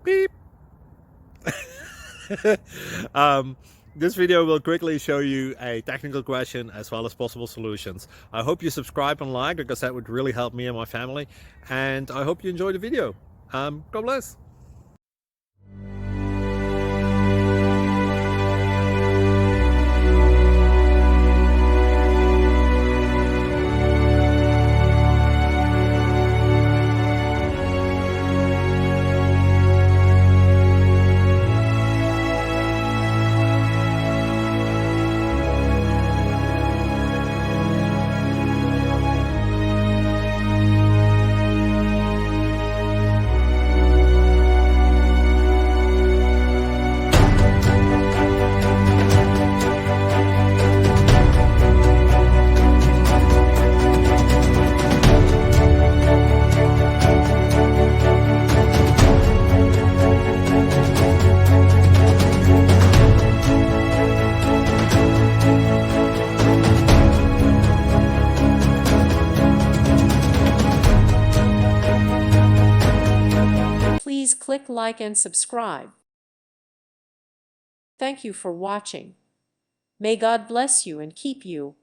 Beep. um, this video will quickly show you a technical question as well as possible solutions. I hope you subscribe and like, because that would really help me and my family. And I hope you enjoy the video. God bless. Please click like and subscribe. Thank you for watching. May God bless you and keep you.